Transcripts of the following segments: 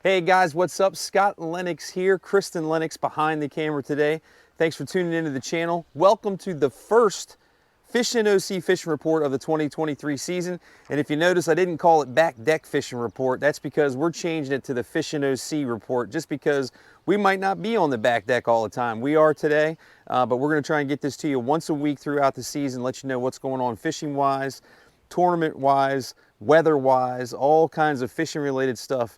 Hey guys, what's up? Scott Lennox here, Kristen Lennox behind the camera today. Thanks for tuning into the channel. Welcome to the first Fishing OC Fishing Report of the 2023 season. And if you notice, I didn't call it Back Deck Fishing Report. That's because we're changing it to the Fishing OC Report, just because we might not be on the back deck all the time. We are today, but we're gonna try and get this to you once a week throughout the season, let you know what's going on fishing-wise, tournament-wise, weather-wise, all kinds of fishing-related stuff.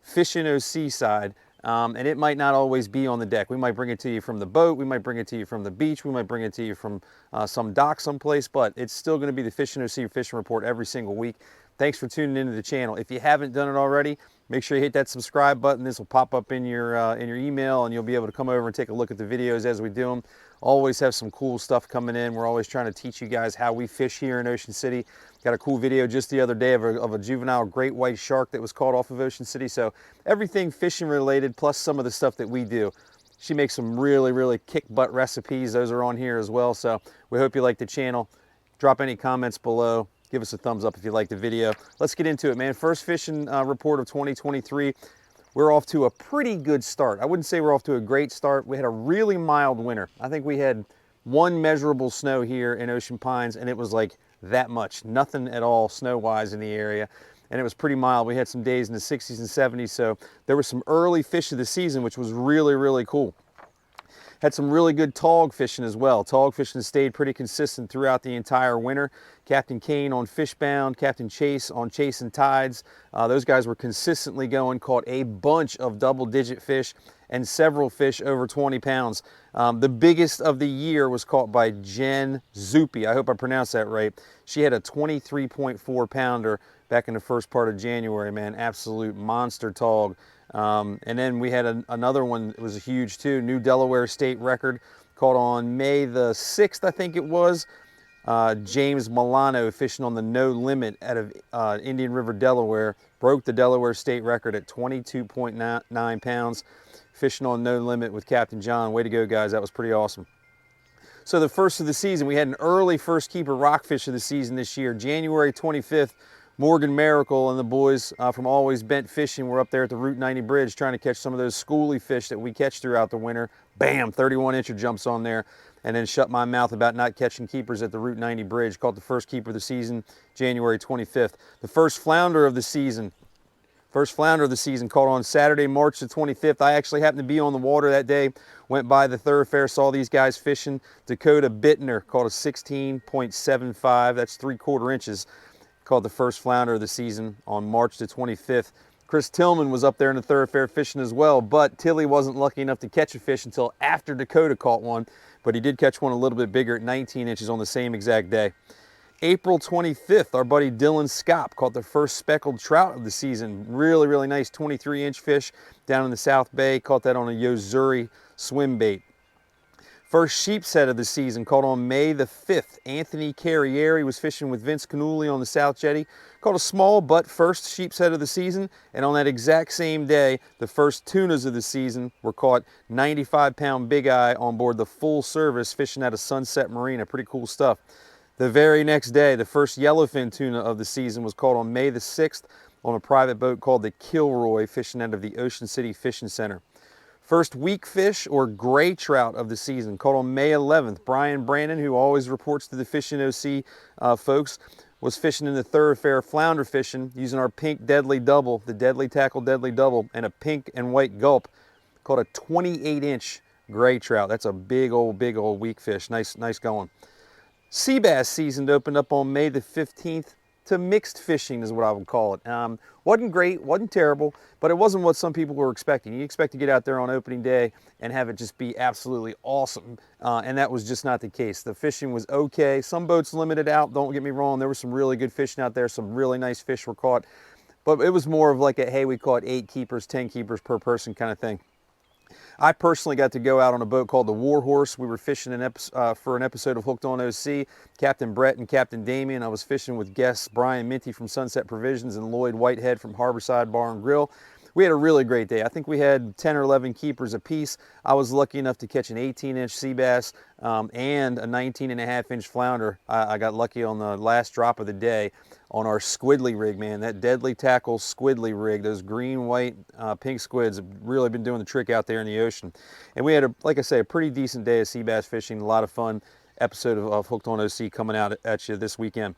Fishing OC side, and it might not always be on the deck. We might bring it to you from the boat, we might bring it to you from the beach, we might bring it to you from some dock someplace, but it's still going to be the Fishing OC Fishing Report every single week. Thanks for tuning into the channel. If you haven't done it already, make sure you hit that subscribe button. This will pop up in your email, and you'll be able to come over and take a look at the videos as we do them. Always have some cool stuff coming in. We're always trying to teach you guys how we fish here in Ocean City. Got a cool video just the other day of a juvenile great white shark that was caught off of Ocean City. So everything fishing related, plus some of the stuff that we do. She makes some really kick butt recipes. Those are on here as well. So we hope you like the channel. Drop any comments below. Give us a thumbs up if you like the video. Let's get into it, man. First fishing report of 2023. We're off to a pretty good start. I wouldn't say we're off to a great start. We had a really mild winter. I think we had one measurable snow here in Ocean Pines, and it was like that much. Nothing at all snow-wise in the area, and it was pretty mild. We had some days in the 60s and 70s, so there was some early fish of the season, which was really cool. Had some really good tog fishing as well. Tog fishing stayed pretty consistent throughout the entire winter. Captain Kane on Fishbound, Captain Chase on Chasing Tides. Those guys were consistently going, caught a bunch of double-digit fish and several fish over 20 pounds. The biggest of the year was caught by Jen Zupi. I hope I pronounced that right. She had a 23.4 pounder back in the first part of January, man. Absolute monster tog. And then we had another one that was huge too, new Delaware state record, caught on May the 6th, I think it was. James Milano fishing on the No Limit out of Indian River, Delaware, broke the Delaware state record at 22.9 pounds, fishing on No Limit with Captain John. Way to go, guys. That was pretty awesome. So the first of the season, we had an early first keeper rockfish of the season this year, January 25th. Morgan Miracle and the boys from Always Bent Fishing were up there at the Route 90 bridge trying to catch some of those schoolie fish that we catch throughout the winter. Bam, 31-incher jumps on there, and then shut my mouth about not catching keepers at the Route 90 bridge. Caught the first keeper of the season, January 25th. The first flounder of the season caught on Saturday, March the 25th. I actually happened to be on the water that day, went by the thoroughfare, saw these guys fishing. Dakota Bittner caught a 16.75, that's 3/4 inches. Called the first flounder of the season on March the 25th. Chris Tillman was up there in the thoroughfare fishing as well, but Tilly wasn't lucky enough to catch a fish until after Dakota caught one, but he did catch one a little bit bigger at 19 inches on the same exact day. April 25th, our buddy Dylan Scott caught the first speckled trout of the season. Really nice 23-inch fish down in the South Bay. Caught that on a Yo-Zuri swim bait. First sheep's head of the season caught on May the 5th. Anthony Carrieri was fishing with Vince Canuli on the South Jetty. Caught a small but first sheep's head of the season, and on that exact same day, the first tunas of the season were caught. 95-pound big eye on board the full service fishing out of Sunset Marina. Pretty cool stuff. The very next day, the first yellowfin tuna of the season was caught on May the 6th on a private boat called the Kilroy fishing out of the Ocean City Fishing Center. First weak fish or gray trout of the season caught on May 11th. Brian Brandon, who always reports to the Fishing OC folks, was fishing in the thoroughfare flounder fishing using our pink deadly double, the Deadly Tackle Deadly Double, and a pink and white gulp. Caught a 28-inch gray trout. That's a big old weak fish. Nice going. Sea bass season opened up on May the 15th. To mixed fishing is what I would call it. Wasn't great, wasn't terrible, but it wasn't what some people were expecting. You expect to get out there on opening day and have it just be absolutely awesome, and that was just not the case. The fishing was okay. Some boats limited out, don't get me wrong. There was some really good fishing out there. Some really nice fish were caught, but it was more of like a, hey, we caught 8 keepers, 10 keepers per person kind of thing. I personally got to go out on a boat called the Warhorse. We were fishing for an episode of Hooked on OC. Captain Brett and Captain Damien. I was fishing with guests Brian Minty from Sunset Provisions and Lloyd Whitehead from Harborside Bar and Grill. we had a really great day. I think we had 10 or 11 keepers apiece. I was lucky enough to catch an 18-inch sea bass and a 19.5-inch flounder. I got lucky on the last drop of the day on our squidly rig, man. That Deadly Tackle squidly rig, those green, white, pink squids have really been doing the trick out there in the ocean. And we had, like I say, a pretty decent day of sea bass fishing, a lot of fun. Episode of Hooked on OC coming out at you this weekend.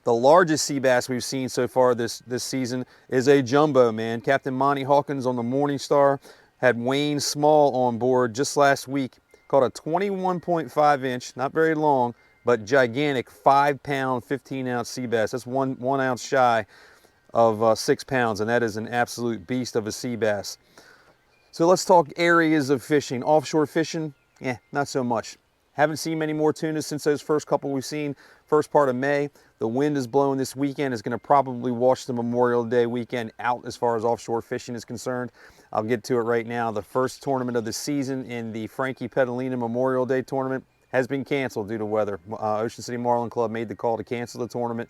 The largest sea bass we've seen so far this season is a jumbo, man. Captain Monty Hawkins on the Morningstar had Wayne Small on board just last week. Caught a 21.5 inch, not very long, but gigantic 5-pound, 15-ounce sea bass. That's one ounce shy of 6 pounds, and that is an absolute beast of a sea bass. So let's talk areas of fishing. Offshore fishing, not so much. Haven't seen many more tunas since those first couple we've seen first part of May. The wind is blowing this weekend. Is going to probably wash the Memorial Day weekend out as far as offshore fishing is concerned. I'll get to it right now. The first tournament of the season in the Frankie Petalina Memorial Day tournament has been canceled due to weather. Ocean City Marlin Club made the call to cancel the tournament.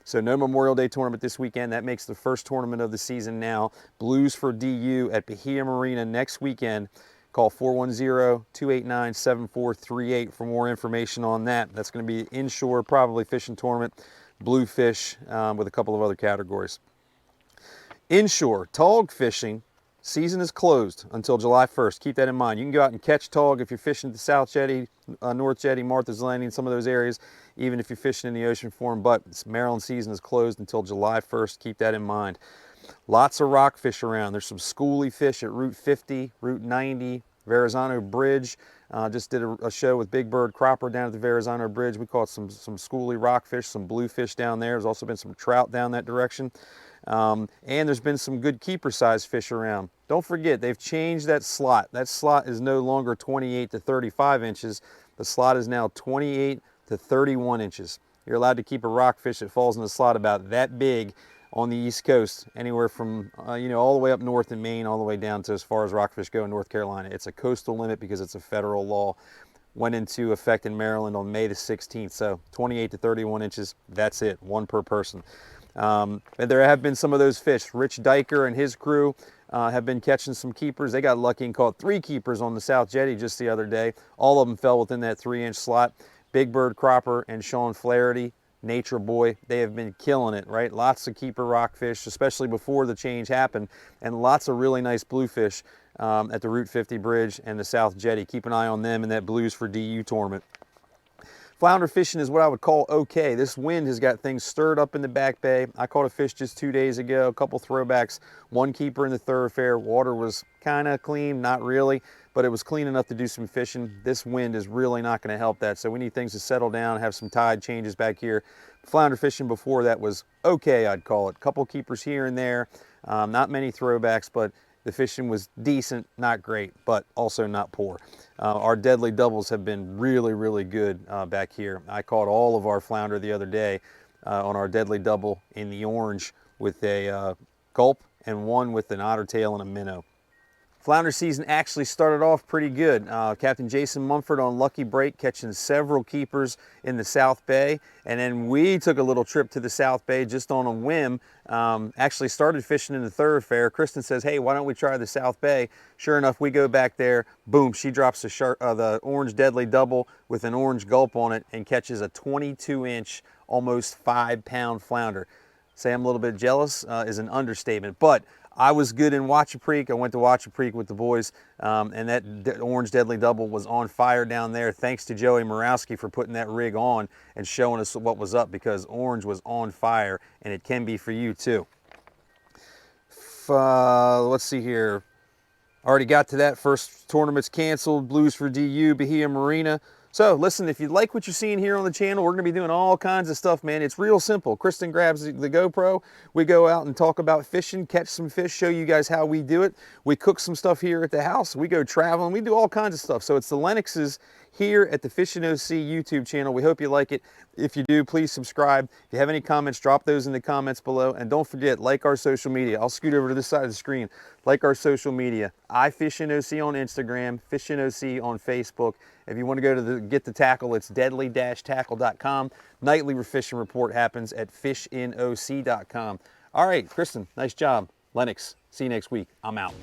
So no Memorial Day tournament this weekend. That makes the first tournament of the season now. Blues for DU at Bahia Marina next weekend. Call 410-289-7438 for more information on that. That's going to be inshore, probably fishing tournament, bluefish with a couple of other categories. Inshore, tog fishing, season is closed until July 1st. Keep that in mind. You can go out and catch tog if you're fishing the South Jetty, North Jetty, Martha's Landing, some of those areas, even if you're fishing in the ocean for them. But Maryland season is closed until July 1st. Keep that in mind. Lots of rockfish around. There's some schoolie fish at Route 50, Route 90, Verrazano Bridge. Just did a show with Big Bird Cropper down at the Verrazano Bridge. We caught some schoolie rockfish, some bluefish down there. There's also been some trout down that direction. And there's been some good keeper-sized fish around. Don't forget, they've changed that slot. That slot is no longer 28 to 35 inches. The slot is now 28 to 31 inches. You're allowed to keep a rockfish that falls in the slot about that big on the East Coast, anywhere from all the way up north in Maine, all the way down to as far as rockfish go in North Carolina. It's a coastal limit because it's a federal law. Went into effect in Maryland on May the 16th. So 28 to 31 inches, that's it, one per person. And there have been some of those fish. Rich Diker and his crew have been catching some keepers. They got lucky and caught 3 keepers on the South Jetty just the other day. All of them fell within that 3-inch slot. Big Bird Cropper and Sean Flaherty, Nature Boy, they have been killing it, right? Lots of keeper rockfish, especially before the change happened, and lots of really nice bluefish at the Route 50 Bridge and the South Jetty. Keep an eye on them in that Blues for DU tournament. Flounder fishing is what I would call okay. This wind has got things stirred up in the back bay. I caught a fish just 2 days ago, a couple throwbacks, 1 keeper in the thoroughfare. Water was kind of clean, not really, but it was clean enough to do some fishing. This wind is really not going to help that, so we need things to settle down, have some tide changes back here. Flounder fishing before that was okay, I'd call it. Couple keepers here and there, not many throwbacks, but the fishing was decent, not great, but also not poor. Our deadly doubles have been really, really good back here. I caught all of our flounder the other day on our deadly double in the orange with a gulp and one with an otter tail and a minnow. Flounder season actually started off pretty good. Captain Jason Mumford on Lucky Break catching several keepers in the South Bay. And then we took a little trip to the South Bay just on a whim. Actually started fishing in the thoroughfare. Kristen says, hey, why don't we try the South Bay? Sure enough, we go back there. Boom, she drops the orange deadly double with an orange gulp on it and catches a 22-inch, almost 5-pound flounder. Say I'm a little bit jealous is an understatement, but I was good in Wachapreak. I went to Wachapreak with the boys, and that orange deadly double was on fire down there. Thanks to Joey Morawski for putting that rig on and showing us what was up, because orange was on fire, and it can be for you too. Let's see here. Already got to that. First tournament's canceled. Blues for DU, Bahia Marina. So listen, if you like what you're seeing here on the channel, we're going to be doing all kinds of stuff, man. It's real simple. Kristen grabs the GoPro. We go out and talk about fishing, catch some fish, show you guys how we do it. We cook some stuff here at the house. We go traveling. We do all kinds of stuff. So it's the Lennoxes here at the Fishin' OC YouTube channel. We hope you like it. If you do, please subscribe. If you have any comments, drop those in the comments below. And don't forget, like our social media. I'll scoot over to this side of the screen. Like our social media. iFishinOC on Instagram, Fishin' OC on Facebook. If you want to go to get the tackle, it's deadly-tackle.com. Nightly fishing report happens at fishinoc.com. All right, Kristen, nice job. Lennox, see you next week. I'm out.